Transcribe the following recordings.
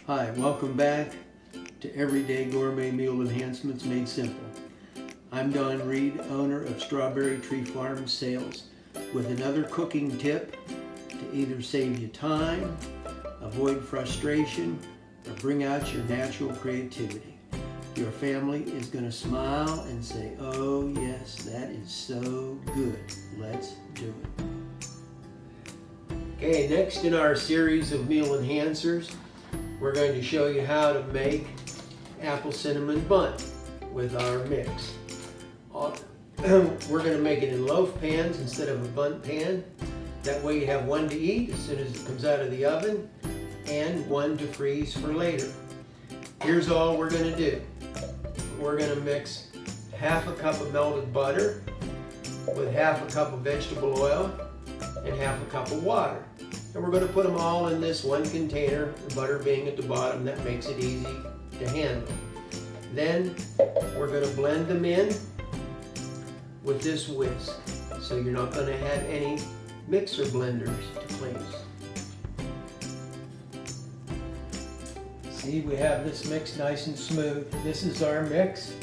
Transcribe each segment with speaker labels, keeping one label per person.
Speaker 1: Hi, welcome back to Everyday Gourmet Meal Enhancements Made Simple. I'm Don Reed, owner of Strawberry Tree Farm Sales, with another cooking tip to either save you time, avoid frustration, or bring out your natural creativity. Your family is going to smile and say, "Oh yes, that is so good. Let's do it." Okay, next in our series of meal enhancers, we're going to show you how to make apple cinnamon Bundt with our mix. We're going to make it in loaf pans instead of a Bundt pan. That way you have one to eat as soon as it comes out of the oven and one to freeze for later. Here's all we're going to do. We're going to mix half a cup of melted butter with half a cup of vegetable oil and half a cup of water. And we're going to put them all in this one container, the butter being at the bottom. That makes it easy to handle. Then we're going to blend them in with this whisk. So you're not going to have any mixer blenders to clean. See, we have this mix nice and smooth. This is our mix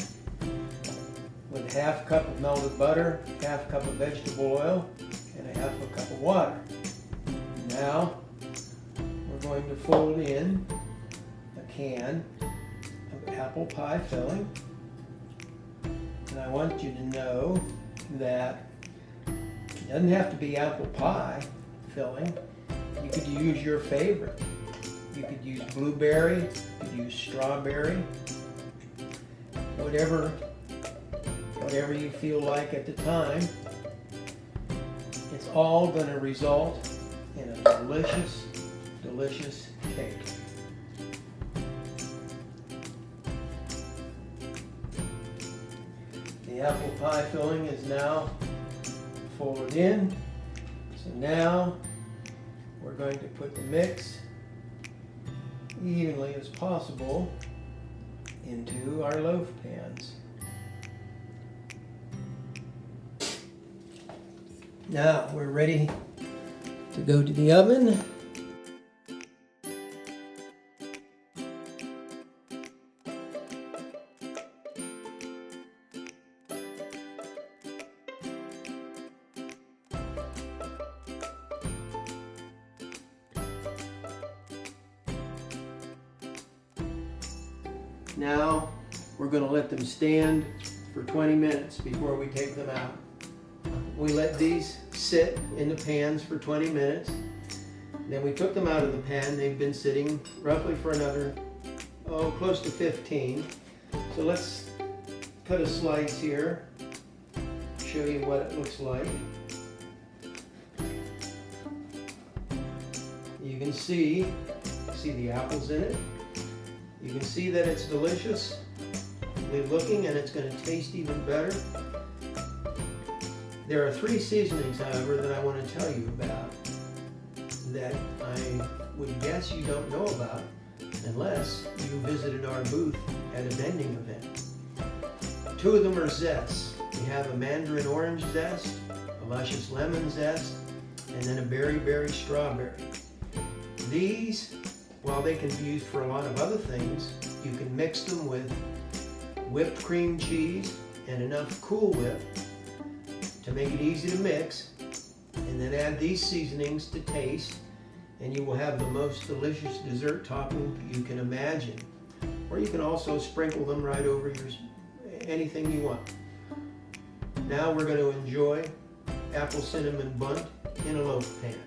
Speaker 1: with half a cup of melted butter, half a cup of vegetable oil, and a half a cup of water. Now we're going to fold in a can of apple pie filling. And I want you to know that it doesn't have to be apple pie filling. You could use your favorite. You could use blueberry, you could use strawberry, whatever you feel like at the time. It's all going to result in a delicious, delicious cake. The apple pie filling is now folded in. So now we're going to put the mix evenly as possible into our loaf pans. Now we're ready to go to the oven. Now we're going to let them stand for 20 minutes before we take them out. We let these sit in the pans for 20 minutes. Then we took them out of the pan. They've been sitting roughly for another, close to 15. So let's cut a slice here, show you what it looks like. You can see the apples in it. You can see that it's delicious looking, and it's going to taste even better. There are 3 seasonings, however, that I want to tell you about that I would guess you don't know about unless you visited our booth at a vending event. 2 of them are zests. We have a mandarin orange zest, a luscious lemon zest, and then a berry strawberry. These, while they can be used for a lot of other things, you can mix them with whipped cream cheese and enough Cool Whip to make it easy to mix, and then add these seasonings to taste, and you will have the most delicious dessert topping you can imagine. Or you can also sprinkle them right over anything you want. Now we're going to enjoy apple cinnamon Bundt in a loaf pan.